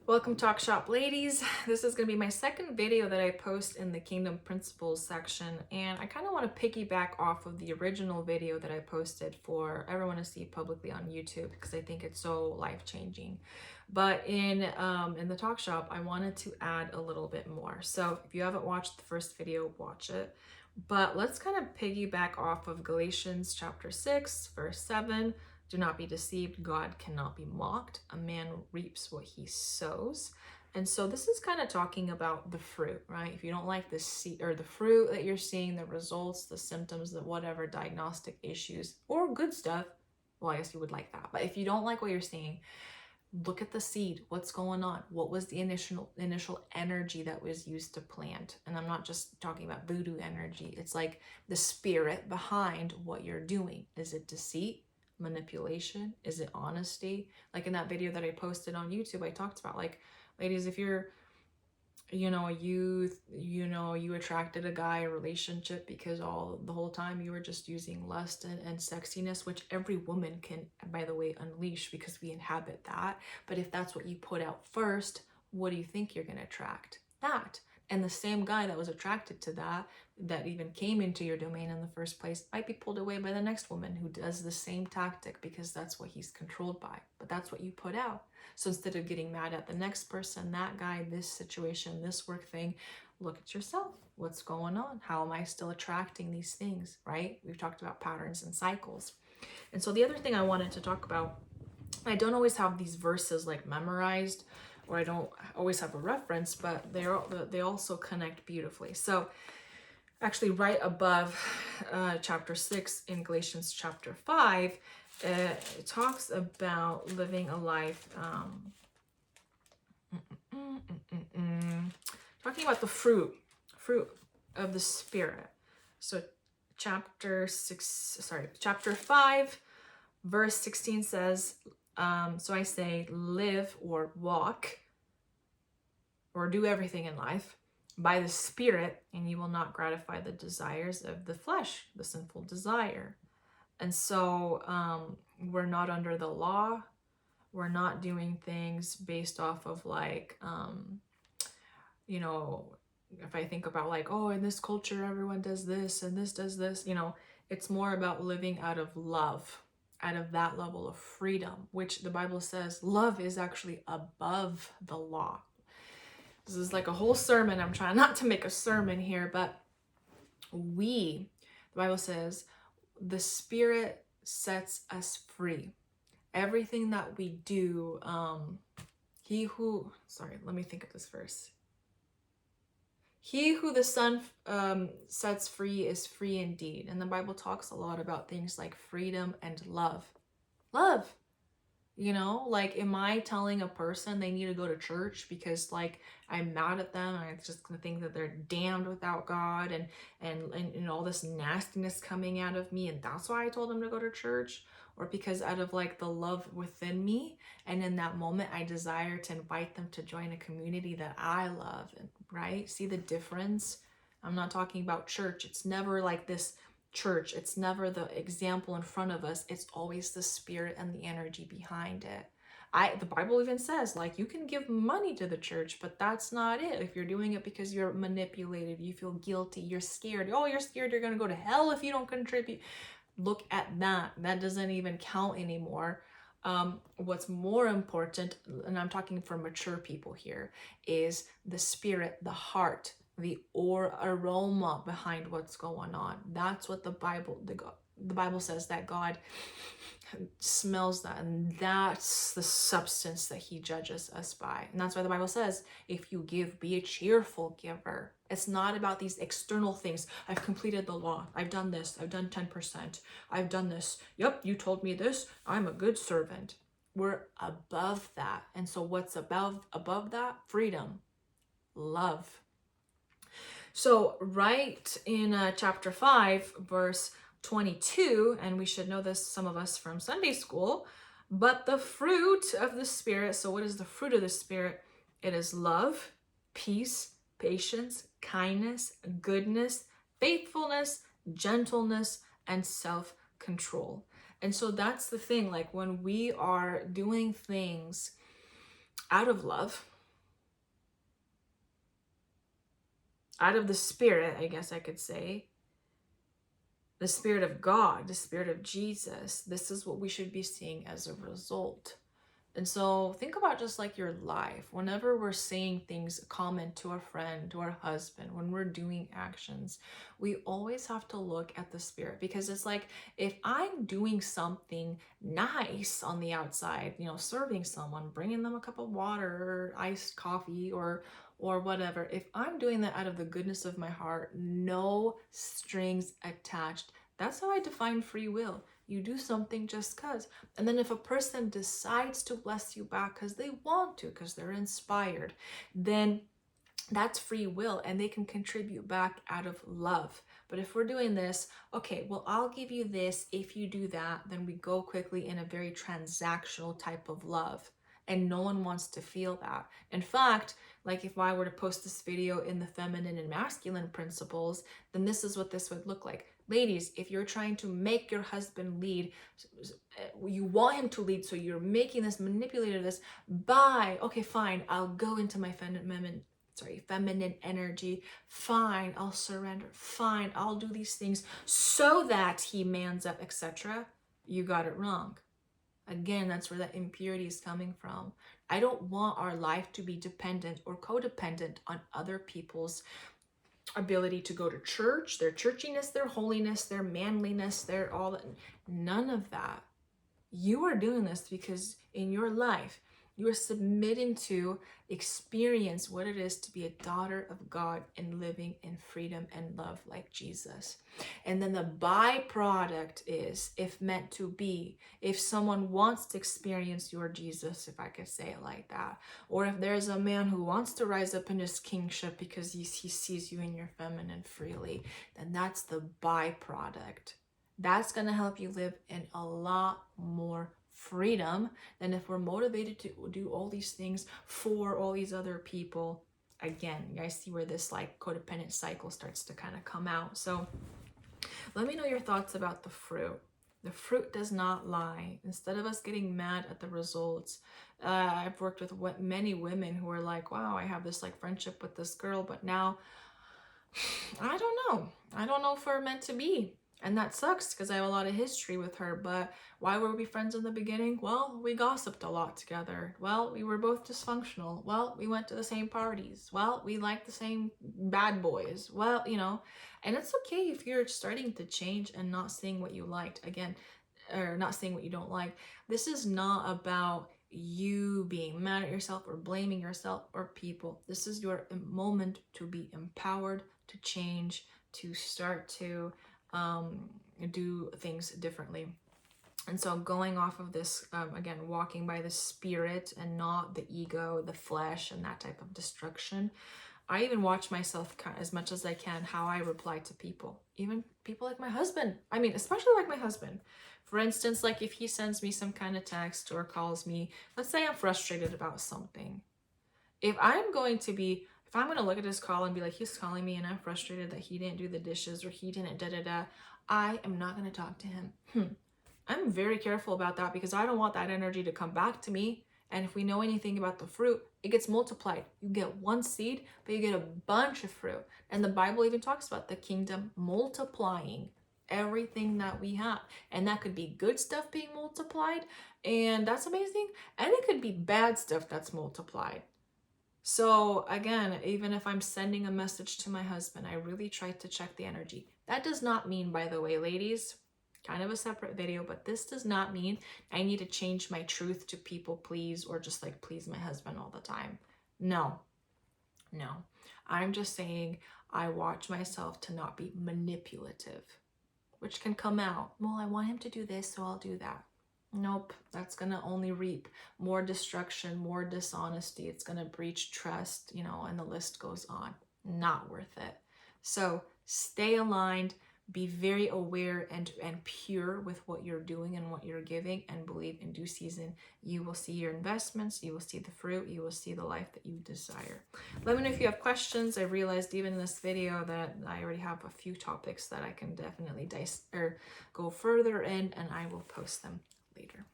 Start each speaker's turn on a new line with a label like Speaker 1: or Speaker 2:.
Speaker 1: Welcome Talk Shop ladies. This is going to be my second video that I post in the Kingdom Principles section, and I kind of want to piggyback off of the original video that I posted for everyone to see publicly on YouTube because I think it's so life-changing. But in the Talk Shop, I wanted to add a little bit more. So if you haven't watched the first video, watch it. But let's kind of piggyback off of Galatians chapter 6, verse 7. Do not be deceived. God cannot be mocked. A man reaps what he sows. And so this is kind of talking about the fruit, right? If you don't like the seed or the fruit that you're seeing, the results, the symptoms, the whatever diagnostic issues or good stuff, well, I guess you would like that. But if you don't like what you're seeing, look at the seed. What's going on? What was the initial energy that was used to plant? And I'm not just talking about voodoo energy. It's like the spirit behind what you're doing. Is it deceit? Manipulation? Is it honesty? Like in that video that I posted on YouTube, I talked about, like, ladies, if you're a youth, you attracted a guy, a relationship, because the whole time you were just using lust and sexiness, which every woman can, by the way, unleash because we inhabit that. But if that's what you put out first, what do you think you're going to attract? That. And the same guy that was attracted to that even came into your domain in the first place, might be pulled away by the next woman who does the same tactic because that's what he's controlled by. But that's what you put out. So instead of getting mad at the next person, that guy, this situation, this work thing, look at yourself. What's going on? How am I still attracting these things, right? We've talked about patterns and cycles. And so the other thing I wanted to talk about, I don't always have these verses like memorized, or I don't always have a reference, but they also connect beautifully. So actually right above chapter 6 in Galatians chapter 5, it talks about living a life, talking about the fruit of the Spirit. So chapter 5, verse 16 says, so I say, live or walk or do everything in life by the Spirit, and you will not gratify the desires of the flesh, the sinful desire. And so we're not under the law. We're not doing things based off of like, if I think about like, oh, in this culture, everyone does this and this does this, it's more about living out of love, out of that level of freedom, which the Bible says love is actually above the law. This is like a whole sermon. I'm trying not to make a sermon here, but the Bible says, the Spirit sets us free. Everything that we do, let me think of this verse. He who the Son sets free is free indeed. And the Bible talks a lot about things like freedom and love. Love. Like, am I telling a person they need to go to church because like I'm mad at them and I'm just gonna think that they're damned without God and all this nastiness coming out of me, and that's why I told them to go to church? Or because out of like the love within me, and in that moment I desire to invite them to join a community that I love, and right? See the difference? I'm not talking about church. It's never like this church. It's never the example in front of us. It's always the Spirit and the energy behind it. The Bible even says, like, you can give money to the church, but that's not it. If you're doing it because you're manipulated, you feel guilty, you're scared. Oh, you're scared you're going to go to hell if you don't contribute. Look at that. That doesn't even count anymore. What's more important, and I'm talking for mature people here, is the spirit, the heart, the aroma behind what's going on. That's what the Bible says, that God smells that, and that's the substance that he judges us by. And that's why the Bible says, if you give, be a cheerful giver. It's not about these external things. I've completed the law. I've done this. I've done 10%. I've done this. Yep, you told me this. I'm a good servant. We're above that. And so what's above that? Freedom, love. So right in chapter 5, verse 22, and we should know this, some of us from Sunday school, but the fruit of the Spirit. So what is the fruit of the Spirit? It is love, peace, patience, kindness, goodness, faithfulness, gentleness, and self-control. And so that's the thing, like when we are doing things out of love, out of the Spirit, I guess I could say, the Spirit of God, the Spirit of Jesus, this is what we should be seeing as a result. And so think about just like your life. Whenever we're saying things, comment to a friend, to our husband, when we're doing actions, we always have to look at the Spirit, because it's like, if I'm doing something nice on the outside, you know, serving someone, bringing them a cup of water or iced coffee or whatever, if I'm doing that out of the goodness of my heart, no strings attached, that's how I define free will. You do something just because. And then if a person decides to bless you back because they want to, because they're inspired, then that's free will, and they can contribute back out of love. But if we're doing this, okay, well, I'll give you this if you do that, then we go quickly in a very transactional type of love. And no one wants to feel that. In fact, like if I were to post this video in the feminine and masculine principles, then this is what this would look like. Ladies, if you're trying to make your husband lead, you want him to lead, so you're making this, manipulating this by, okay, fine, I'll go into my feminine energy. Fine, I'll surrender. Fine, I'll do these things so that he mans up, etc. You got it wrong. Again, that's where that impurity is coming from. I don't want our life to be dependent or codependent on other people's ability to go to church, their churchiness, their holiness, their manliness, their all that. None of that. You are doing this because in your life, you are submitting to experience what it is to be a daughter of God and living in freedom and love like Jesus. And then the byproduct is, if meant to be, if someone wants to experience your Jesus, if I could say it like that, or if there's a man who wants to rise up in his kingship because he sees you in your feminine freely, then that's the byproduct. That's going to help you live in a lot more freedom than if we're motivated to do all these things for all these other people. Again, you guys see where this like codependent cycle starts to kind of come out. So let me know your thoughts about the fruit. The fruit does not lie. Instead of us getting mad at the results, I've worked with many women who are like, wow, I have this like friendship with this girl, but now I don't know if we're meant to be. And that sucks because I have a lot of history with her. But why were we friends in the beginning? Well, we gossiped a lot together. Well, we were both dysfunctional. Well, we went to the same parties. Well, we liked the same bad boys. Well, you know, and it's okay if you're starting to change and not seeing what you liked again, or not seeing what you don't like. This is not about you being mad at yourself or blaming yourself or people. This is your moment to be empowered, to change, to start to do things differently. And so going off of this, again, walking by the Spirit and not the ego, the flesh, and that type of destruction. I even watch myself as much as I can, how I reply to people, even people like my husband. I mean, especially like my husband. For instance, like if he sends me some kind of text or calls me, let's say I'm frustrated about something. If I'm going to look at his call and be like, he's calling me and I'm frustrated that he didn't do the dishes or he didn't da-da-da, I am not going to talk to him. I'm very careful about that because I don't want that energy to come back to me. And if we know anything about the fruit, it gets multiplied. You get one seed, but you get a bunch of fruit. And the Bible even talks about the kingdom multiplying everything that we have. And that could be good stuff being multiplied, and that's amazing. And it could be bad stuff that's multiplied. So again, even if I'm sending a message to my husband, I really try to check the energy. That does not mean, by the way, ladies, kind of a separate video, but this does not mean I need to change my truth to people please or just like please my husband all the time. No. I'm just saying I watch myself to not be manipulative, which can come out. Well, I want him to do this, so I'll do that. Nope, that's going to only reap more destruction, more dishonesty. It's going to breach trust, and the list goes on. Not worth it. So stay aligned, be very aware and pure with what you're doing and what you're giving, and believe in due season, you will see your investments, you will see the fruit, you will see the life that you desire. Let me know if you have questions. I realized even in this video that I already have a few topics that I can definitely go further in, and I will post them later.